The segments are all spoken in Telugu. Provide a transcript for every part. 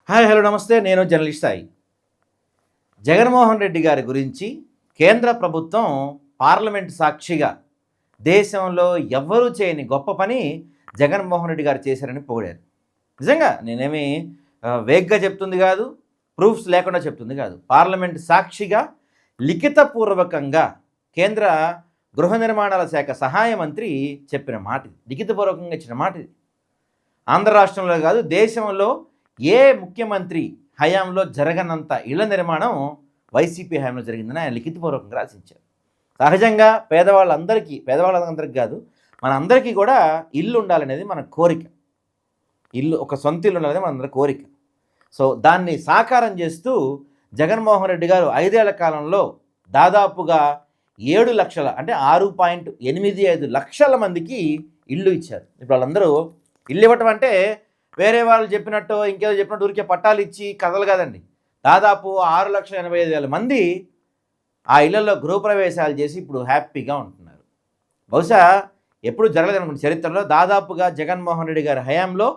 హాయ్ హలో నమస్తే. నేను జర్నలిస్ట్ సాయి. జగన్మోహన్ రెడ్డి గారి గురించి కేంద్ర ప్రభుత్వం పార్లమెంట్ సాక్షిగా దేశంలో ఎవ్వరూ చేయని గొప్ప పని జగన్మోహన్ రెడ్డి గారు చేశారని పొగిడారు. నిజంగా నేనేమి వేగ్గా చెప్తుంది కాదు, ప్రూఫ్స్ లేకుండా చెప్తుంది కాదు. పార్లమెంట్ సాక్షిగా లిఖితపూర్వకంగా కేంద్ర గృహ నిర్మాణాల శాఖ సహాయ మంత్రి చెప్పిన మాట ఇది. లిఖితపూర్వకంగా ఇచ్చిన మాట ఇది. ఆంధ్ర రాష్ట్రంలో కాదు, దేశంలో ఏ ముఖ్యమంత్రి హయాంలో జరగనంత ఇళ్ల నిర్మాణం వైసీపీ హయాంలో జరిగిందని ఆయన లిఖితపూర్వకంగా రాసించారు. సహజంగా పేదవాళ్ళందరికీ కాదు, మన అందరికీ కూడా ఇల్లు ఉండాలనేది మన కోరిక. ఇల్లు, ఒక సొంత ఇల్లు ఉండాలనేది మనందరి కోరిక. సో దాన్ని సాకారం చేస్తూ జగన్మోహన్ రెడ్డి గారు 5 ఏళ్ల కాలంలో దాదాపుగా 7 లక్షల అంటే 6.85 లక్షల మందికి ఇల్లు ఇచ్చారు. ఇప్పుడు వాళ్ళందరూ ఇల్లు ఇవ్వటం అంటే వేరే వాళ్ళు చెప్పినట్టు ఇంకేదో చెప్పినట్టు ఊరికే పట్టాలు ఇచ్చి కథలు కాదండి. దాదాపు 6,85,000 మంది ఆ ఇళ్లలో గృహప్రవేశాలు చేసి ఇప్పుడు హ్యాపీగా ఉంటున్నారు. బహుశా ఎప్పుడు జరగలేదు అనుకుంటే చరిత్రలో. దాదాపుగా జగన్మోహన్ రెడ్డి గారి హయాంలో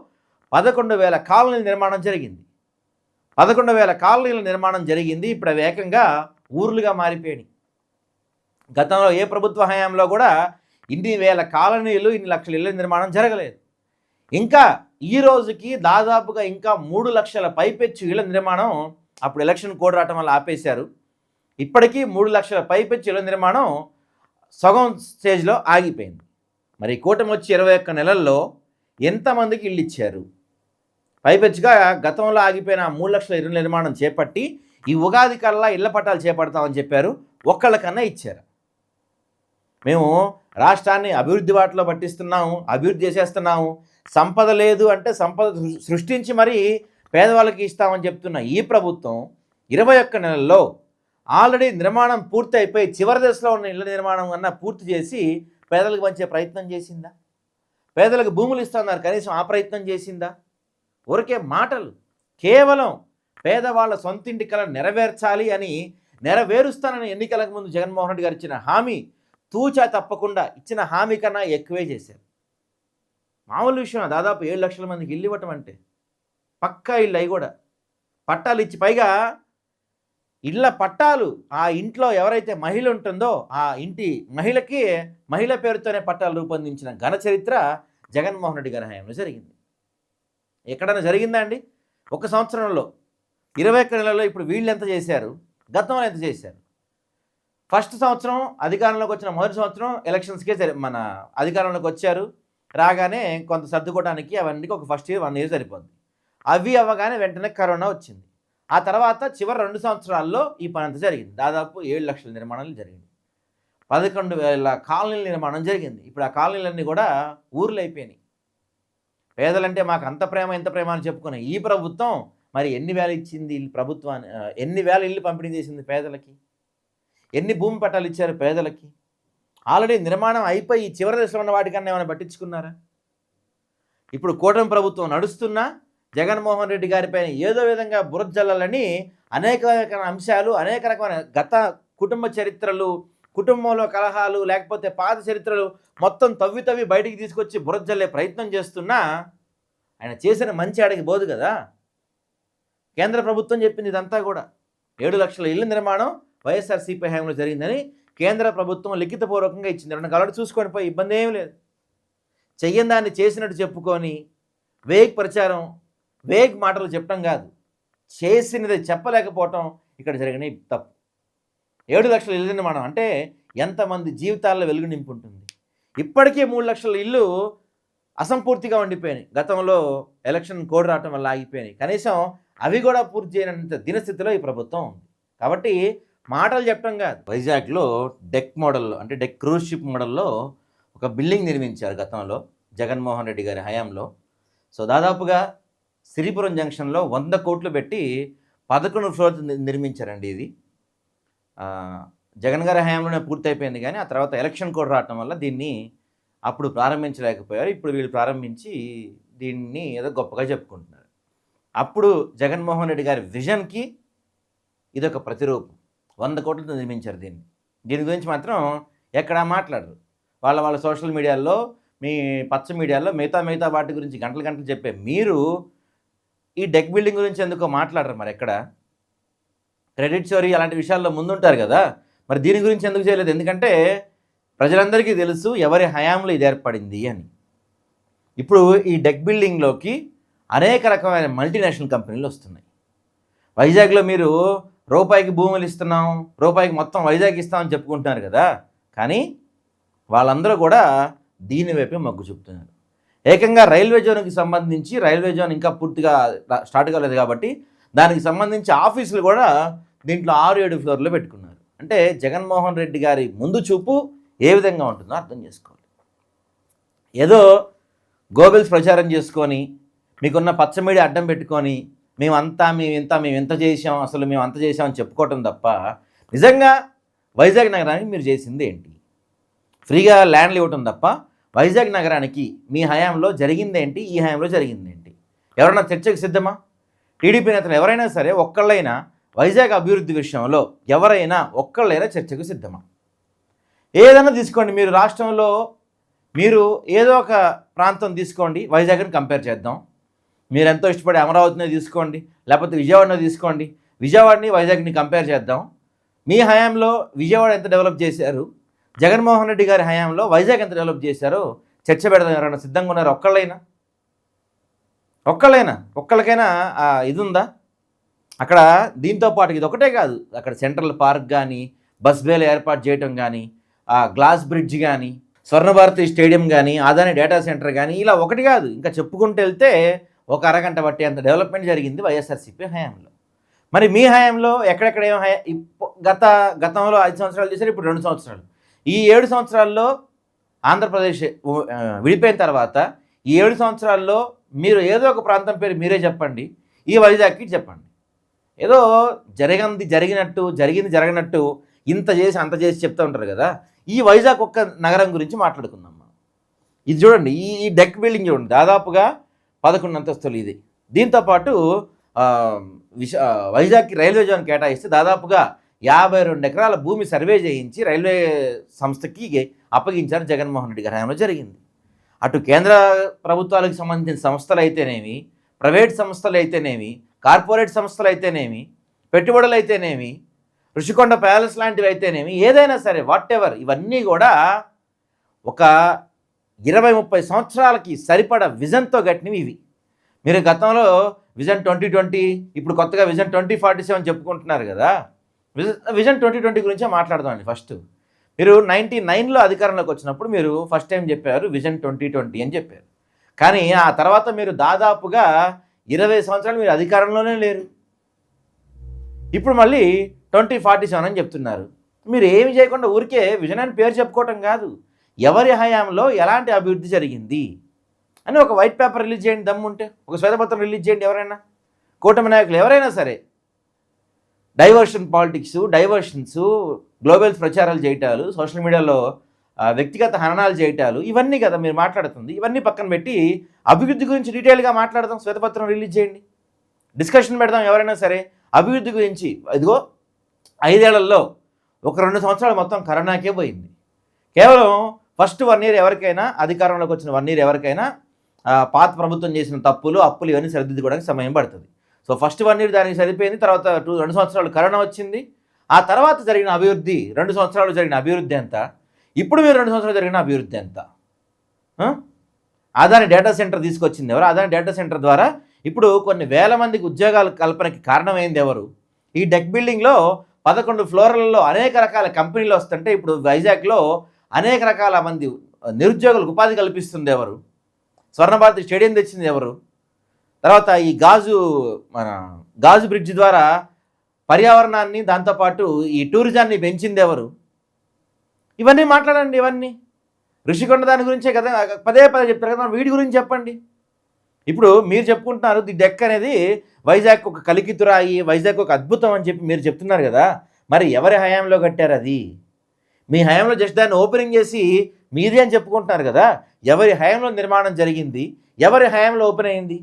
11,000 కాలనీల నిర్మాణం జరిగింది. 11,000 కాలనీల నిర్మాణం జరిగింది. ఇప్పుడు అవి ఏకంగా ఊర్లుగా మారిపోయాయి. గతంలో ఏ ప్రభుత్వ హయాంలో కూడా ఇన్ని వేల కాలనీలు, ఇన్ని లక్షల ఇళ్ల నిర్మాణం జరగలేదు. ఇంకా ఈ రోజుకి దాదాపుగా ఇంకా 3 లక్షల పైపెచ్చు ఇళ్ల నిర్మాణం అప్పుడు ఎలక్షన్ కోడ్ రావటం వల్ల ఆపేశారు. ఇప్పటికీ 3 లక్షల పైపెచ్చు ఇళ్ల నిర్మాణం సగం స్టేజ్లో ఆగిపోయింది. మరి కూటమి వచ్చి 21 నెలల్లో ఎంతమందికి ఇల్లు ఇచ్చారు? పైపెచ్చుగా గతంలో ఆగిపోయిన 3 లక్షల ఇళ్ల నిర్మాణం చేపట్టి ఈ ఉగాది కల్లా ఇళ్ల పట్టాలు చేపడతామని చెప్పారు. ఒక్కళ్ళకన్నా ఇచ్చారు. మేము రాష్ట్రాన్ని అభివృద్ధి బాటలో పట్టిస్తున్నాము, అభివృద్ధి చేసేస్తున్నాము, సంపద లేదు అంటే సంపద సృష్టించి మరీ పేదవాళ్ళకి ఇస్తామని చెప్తున్న ఈ ప్రభుత్వం 21 నెలల్లో ఆల్రెడీ నిర్మాణం పూర్తి అయిపోయి చివరి దశలో ఉన్న ఇళ్ల నిర్మాణం అన్నా పూర్తి చేసి పేదలకు పంచే ప్రయత్నం చేసిందా? పేదలకు భూములు ఇస్తున్నారు, కనీసం ఆ ప్రయత్నం చేసిందా? ఊరికే మాటలు. కేవలం పేదవాళ్ళ సొంతింటి కల నెరవేర్చాలి అని, నెరవేరుస్తానని ఎన్నికలకు ముందు జగన్మోహన్ రెడ్డి గారు ఇచ్చిన హామీ తూచా తప్పకుండా ఇచ్చిన హామీ కన్నా ఎక్కువే చేశారు. మామూలు విషయం. దాదాపు 7 లక్షల మందికి ఇల్లు ఇవ్వటం అంటే పక్కా ఇల్లు, అవి కూడా పట్టాలు ఇచ్చి, పైగా ఇళ్ళ పట్టాలు ఆ ఇంట్లో ఎవరైతే మహిళ ఉంటుందో ఆ ఇంటి మహిళ పేరుతోనే పట్టాలు రూపొందించిన ఘన చరిత్ర జగన్మోహన్ రెడ్డి గారి హయాంలో జరిగింది. ఎక్కడైనా జరిగిందా అండి? ఒక సంవత్సరంలో 21 నెలల్లో ఇప్పుడు వీళ్ళు ఎంత చేశారు, గతంలో ఎంత చేశారు? ఫస్ట్ సంవత్సరం అధికారంలోకి వచ్చిన మొదటి సంవత్సరం ఎలక్షన్స్కే మన అధికారంలోకి వచ్చారు. రాగానే కొంత సర్దుకోవడానికి అవన్నీ ఒక ఫస్ట్ ఇయర్ 1 ఇయర్ సరిపోద్ది. అవి అవ్వగానే వెంటనే కరోనా వచ్చింది. ఆ తర్వాత చివరి 2 సంవత్సరాల్లో ఈ పని అంతా జరిగింది. దాదాపు 7 లక్షల నిర్మాణాలు జరిగింది. 11,000 కాలనీల నిర్మాణం జరిగింది. ఇప్పుడు ఆ కాలనీలన్నీ కూడా ఊర్లు అయిపోయినాయి. పేదలంటే మాకు అంత ప్రేమ ఇంత ప్రేమ అని చెప్పుకునే ఈ ప్రభుత్వం మరి ఎన్ని వేలు ఇచ్చింది ప్రభుత్వాన్ని? ఎన్ని వేల ఇల్లు పంపిణీ చేసింది పేదలకి? ఎన్ని భూమి పట్టాలు ఇచ్చారు పేదలకి? ఆల్రెడీ నిర్మాణం అయిపోయి చివరి దశలో ఉన్న వాటికన్నా ఏమైనా పట్టించుకున్నారా? ఇప్పుడు కూటమి ప్రభుత్వం నడుస్తున్నా జగన్మోహన్ రెడ్డి గారిపైన ఏదో విధంగా బురజల్లాలని అనేక రకమైన అంశాలు, అనేక రకమైన గత కుటుంబ చరిత్రలు, కుటుంబంలో కలహాలు, లేకపోతే పాత చరిత్రలు మొత్తం తవ్వి బయటికి తీసుకొచ్చి బురజల్లే ప్రయత్నం చేస్తున్నా ఆయన చేసిన మంచి ఆడికి పోదు కదా. కేంద్ర ప్రభుత్వం చెప్పింది ఇదంతా కూడా 7 లక్షల ఇళ్ల నిర్మాణం వైఎస్ఆర్సీపీ హయాంలో జరిగిందని కేంద్ర ప్రభుత్వం లిఖితపూర్వకంగా ఇచ్చింది. 2 కలర్ చూసుకొని పోయి ఇబ్బంది ఏమీ లేదు. చెయ్యని దాన్ని చేసినట్టు చెప్పుకొని వేగ్ ప్రచారం, వేగ్ మాటలు చెప్పడం కాదు, చేసినది చెప్పలేకపోవటం ఇక్కడ జరిగిన తప్పు. 7 లక్షల ఇల్లు నిర్మాణం అంటే ఎంతమంది జీవితాల్లో వెలుగు నింపుంటుంది. ఇప్పటికే 3 లక్షల ఇల్లు అసంపూర్తిగా ఉండిపోయినాయి. గతంలో ఎలక్షన్ కోడ్ రావటం వల్ల ఆగిపోయినాయి. కనీసం అవి కూడా పూర్తి చేయనంత దినస్థితిలో ఈ ప్రభుత్వం ఉంది. కాబట్టి మాటలు చెప్పడం కాదు. వైజాగ్లో డెక్ మోడల్లో, అంటే డెక్ క్రూజ్ షిప్ మోడల్లో ఒక బిల్డింగ్ నిర్మించారు గతంలో జగన్మోహన్ రెడ్డి గారి హయాంలో. సో దాదాపుగా సిరిపురం జంక్షన్లో 100 కోట్లు పెట్టి 11 ఫ్లోర్స్ నిర్మించారండి. ఇది జగన్ గారి హయాంలోనే పూర్తయిపోయింది, కానీ ఆ తర్వాత ఎలక్షన్ కోడ్ రావటం వల్ల దీన్ని అప్పుడు ప్రారంభించలేకపోయారు. ఇప్పుడు వీళ్ళు ప్రారంభించి దీన్ని ఏదో గొప్పగా చెప్పుకుంటున్నారు. అప్పుడు జగన్మోహన్ రెడ్డి గారి విజన్కి ఇదొక ప్రతిరూపం. 100 కోట్లతో నిర్మించారు దీని గురించి మాత్రం ఎక్కడా మాట్లాడరు. వాళ్ళ సోషల్ మీడియాల్లో, మీ పచ్చ మీడియాలో మిగతా వాటి గురించి గంటలు చెప్పే మీరు ఈ డెక్ బిల్డింగ్ గురించి ఎందుకో మాట్లాడరు మరి ఎక్కడ. క్రెడిట్ చోరీ అలాంటి విషయాల్లో ముందుంటారు కదా, మరి దీని గురించి ఎందుకు చేయలేదు? ఎందుకంటే ప్రజలందరికీ తెలుసు ఎవరి హయాంలో ఇది ఏర్పడింది అని. ఇప్పుడు ఈ డెక్ బిల్డింగ్లోకి అనేక రకమైన మల్టీనేషనల్ కంపెనీలు వస్తున్నాయి. వైజాగ్లో మీరు రూపాయికి భూములు ఇస్తున్నాం, రూపాయికి మొత్తం వైజాగ్ ఇస్తామని చెప్పుకుంటున్నారు కదా, కానీ వాళ్ళందరూ కూడా దీని వైపే మొగ్గు చూపుతున్నారు. ఏకంగా రైల్వే జోన్కి సంబంధించి, రైల్వే జోన్ ఇంకా పూర్తిగా స్టార్ట్ కాలేదు కాబట్టి దానికి సంబంధించి ఆఫీసులు కూడా దీంట్లో 6-7 ఫ్లోర్లో పెట్టుకున్నారు. అంటే జగన్మోహన్ రెడ్డి గారి ముందు చూపు ఏ విధంగా ఉంటుందో అర్థం చేసుకోవాలి. ఏదో గోబెల్స్ ప్రచారం చేసుకొని, మీకున్న పచ్చ మీడియా అడ్డం పెట్టుకొని మేము ఎంత చేసాం, అసలు మేము అంత చేసామని చెప్పుకోవటం తప్ప నిజంగా వైజాగ్ నగరానికి మీరు చేసింది ఏంటి? ఫ్రీగా ల్యాండ్లు ఇవ్వటం తప్ప వైజాగ్ నగరానికి మీ హయాంలో జరిగిందేంటి, ఈ హయాంలో జరిగిందేంటి? ఎవరైనా చర్చకు సిద్ధమా? టీడీపీ నేతలు ఎవరైనా సరే ఒక్కళ్ళైనా వైజాగ్ అభివృద్ధి విషయంలో ఎవరైనా ఒక్కళ్ళైనా చర్చకు సిద్ధమా? ఏదైనా తీసుకోండి, మీరు రాష్ట్రంలో మీరు ఏదో ఒక ప్రాంతం తీసుకోండి, వైజాగ్ని కంపేర్ చేద్దాం. మీరు ఎంతో ఇష్టపడే అమరావతిని తీసుకోండి, లేకపోతే విజయవాడని తీసుకోండి, విజయవాడని వైజాగ్ని కంపేర్ చేద్దాం. మీ హయాంలో విజయవాడ ఎంత డెవలప్ చేశారు, జగన్మోహన్ రెడ్డి గారి హయాంలో వైజాగ్ ఎంత డెవలప్ చేశారో చర్చ పెడదాం. ఎవరైనా సిద్ధంగా ఉన్నారు? ఒక్కళ్ళకైనా ఇది ఉందా అక్కడ? దీంతో పాటు ఇది ఒకటే కాదు, అక్కడ సెంట్రల్ పార్క్ కానీ, బస్ బేలు ఏర్పాటు చేయటం కానీ, గ్లాస్ బ్రిడ్జ్ కానీ, స్వర్ణభారతి స్టేడియం కానీ, అదాని డేటా సెంటర్ కానీ, ఇలా ఒకటి కాదు, ఇంకా చెప్పుకుంటూ వెళ్తే ఒక అరగంట బట్టి అంత డెవలప్మెంట్ జరిగింది వైఎస్ఆర్సీపీ హయాంలో. మరి మీ హయాంలో ఎక్కడెక్కడ గతంలో 5 సంవత్సరాలు చేశారు, ఇప్పుడు 2 సంవత్సరాలు. ఈ 7 సంవత్సరాల్లో ఆంధ్రప్రదేశ్ విడిపోయిన తర్వాత ఈ 7 సంవత్సరాల్లో మీరు ఏదో ఒక ప్రాంతం పేరు మీరే చెప్పండి, ఈ వైజాగ్కి చెప్పండి. ఏదో జరిగింది జరగనట్టు ఇంత చేసి అంత చేసి చెప్తూ ఉంటారు కదా. ఈ వైజాగ్ ఒక్క నగరం గురించి మాట్లాడుకుందాం మనం. ఇది చూడండి, ఈ డెక్ బిల్డింగ్ చూడండి, దాదాపుగా 11 అంతస్తులు ఇది. దీంతోపాటు వైజాగ్కి రైల్వే జోన్ కేటాయిస్తే దాదాపుగా 52 ఎకరాల భూమి సర్వే చేయించి రైల్వే సంస్థకి అప్పగించారు జగన్మోహన్ రెడ్డి గారి హయాంలో జరిగింది. అటు కేంద్ర ప్రభుత్వాలకు సంబంధించిన సంస్థలు అయితేనేమి, ప్రైవేట్ సంస్థలు అయితేనేమి, కార్పొరేట్ సంస్థలు అయితేనేమి, పెట్టుబడులు అయితేనేమి, ఋషికొండ ప్యాలెస్ లాంటివి అయితేనేమి, ఏదైనా సరే వాట్ ఎవర్, ఇవన్నీ కూడా ఒక 20-30 సంవత్సరాలకి సరిపడ విజన్తో కట్టినవి ఇవి. మీరు గతంలో విజన్ 2020, ఇప్పుడు కొత్తగా విజన్ 2047 చెప్పుకుంటున్నారు కదా. విజన్ 2020 గురించే మాట్లాడదామండి. ఫస్ట్ మీరు 99లో అధికారంలోకి వచ్చినప్పుడు మీరు ఫస్ట్ టైం చెప్పారు విజన్ 2020 అని చెప్పారు. కానీ ఆ తర్వాత మీరు దాదాపుగా 20 సంవత్సరాలు మీరు అధికారంలోనే లేరు. ఇప్పుడు మళ్ళీ 2047 అని చెప్తున్నారు. మీరు ఏమి చేయకుండా ఊరికే విజన్ అని పేరు చెప్పుకోవటం కాదు, ఎవరి హయాంలో ఎలాంటి అభివృద్ధి జరిగింది అని ఒక వైట్ పేపర్ రిలీజ్ చేయండి, దమ్ముంటే ఒక శ్వేతపత్రం రిలీజ్ చేయండి. ఎవరైనా కూటమి నాయకులు ఎవరైనా సరే డైవర్షన్ పాలిటిక్స్, డైవర్షన్స్, గ్లోబల్ ప్రచారాలు చేయటాలు, సోషల్ మీడియాలో వ్యక్తిగత హననాలు చేయటాలు, ఇవన్నీ కదా మీరు మాట్లాడుతుంది. ఇవన్నీ పక్కన పెట్టి అభివృద్ధి గురించి డీటెయిల్గా మాట్లాడదాం, శ్వేతపత్రం రిలీజ్ చేయండి, డిస్కషన్ పెడదాం. ఎవరైనా సరే అభివృద్ధి గురించి, ఇదిగో 5 ఏళ్లలో ఒక 2 సంవత్సరాలు మొత్తం కరోనాకే పోయింది. కేవలం ఫస్ట్ 1 year ఎవరికైనా, అధికారంలోకి వచ్చిన 1 year ఎవరికైనా పాత ప్రభుత్వం చేసిన తప్పులు, అప్పులు ఇవన్నీ సరిదిద్దుకోవడానికి సమయం పడుతుంది. సో ఫస్ట్ 1 year దానికి సరిపోయింది. తర్వాత 2 సంవత్సరాలు కరోనా వచ్చింది. ఆ తర్వాత జరిగిన అభివృద్ధి, 2 సంవత్సరాలు జరిగిన అభివృద్ధి ఎంత, ఇప్పుడు మీరు 2 సంవత్సరాలు జరిగిన అభివృద్ధి ఎంత? అదాని డేటా సెంటర్ తీసుకొచ్చింది ఎవరు? అదాని డేటా సెంటర్ ద్వారా ఇప్పుడు కొన్ని వేల మందికి ఉద్యోగాల కల్పనకి కారణమైంది ఎవరు? ఈ డెక్ బిల్డింగ్లో 11 ఫ్లోర్లలో అనేక రకాల కంపెనీలు వస్తుంటే ఇప్పుడు వైజాగ్లో అనేక రకాల మంది నిరుద్యోగులకు ఉపాధి కల్పిస్తుంది ఎవరు? స్వర్ణభారతి స్టేడియం తెచ్చింది ఎవరు? తర్వాత ఈ గాజు బ్రిడ్జ్ ద్వారా పర్యావరణాన్ని, దాంతోపాటు ఈ టూరిజాన్ని పెంచింది ఎవరు? ఇవన్నీ మాట్లాడండి. ఇవన్నీ ఋషికొండ దాని గురించే కదా పదే చెప్తారు కదా, వీటి గురించి చెప్పండి. ఇప్పుడు మీరు చెప్పుకుంటున్నారు ది డెక్ అనేది వైజాగ్ ఒక కలికితురాయి, వైజాగ్ ఒక అద్భుతం అని చెప్పి మీరు చెప్తున్నారు కదా. మరి ఎవరి హయాంలో కట్టారు అది? మీ హయాంలో జస్ట్ దాన్ని ఓపెనింగ్ చేసి మీది అని చెప్పుకుంటున్నారు కదా. ఎవరి హయాంలో నిర్మాణం జరిగింది, ఎవరి హయాంలో ఓపెన్ అయింది?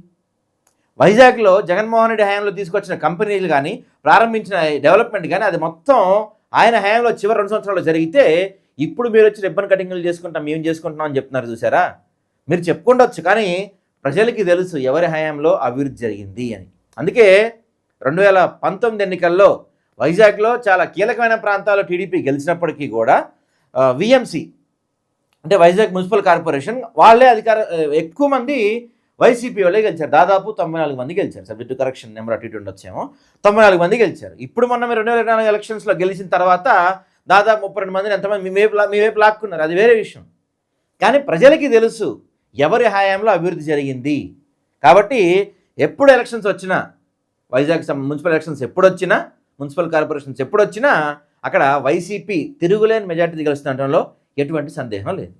వైజాగ్లో జగన్మోహన్ రెడ్డి హయాంలో తీసుకొచ్చిన కంపెనీలు కానీ, ప్రారంభించిన డెవలప్మెంట్ కానీ, అది మొత్తం ఆయన హయాంలో చివరి 2 సంవత్సరాలు జరిగితే ఇప్పుడు మీరు వచ్చి రిబ్బన్ కటింగ్లు చేసుకుంటాం, మేము చేసుకుంటున్నాం అని చెప్తున్నారు. చూసారా? మీరు చెప్పుకుండొచ్చు, కానీ ప్రజలకి తెలుసు ఎవరి హయాంలో అభివృద్ధి జరిగింది అని. అందుకే 2019 ఎన్నికల్లో వైజాగ్లో చాలా కీలకమైన ప్రాంతాల్లో టీడీపీ గెలిచినప్పటికీ కూడా విఎంసి అంటే వైజాగ్ మున్సిపల్ కార్పొరేషన్ వాళ్ళే ఎక్కువ మంది వైసీపీ వాళ్ళే గెలిచారు. దాదాపు 94 మంది గెలిచారు. సబ్జెక్టు కరెక్షన్ నెంబర్ అటు ఇటు ఉండొచ్చేమో. 94 మంది గెలిచారు. ఇప్పుడు మొన్న 2024 ఎలక్షన్స్లో గెలిచిన తర్వాత దాదాపు 32 మందిని ఎంతమంది మీ వైపు లాక్కున్నారు, అది వేరే విషయం. కానీ ప్రజలకి తెలుసు ఎవరి హయాంలో అభివృద్ధి జరిగింది. కాబట్టి ఎప్పుడు ఎలక్షన్స్ వచ్చినా, వైజాగ్ మున్సిపల్ ఎలక్షన్స్ ఎప్పుడొచ్చినా, మున్సిపల్ కార్పొరేషన్స్ ఎప్పుడొచ్చినా అక్కడ వైసీపీ తిరుగులేని మెజార్టీ గెలుస్తుండటంలో ఎటువంటి సందేహం లేదు.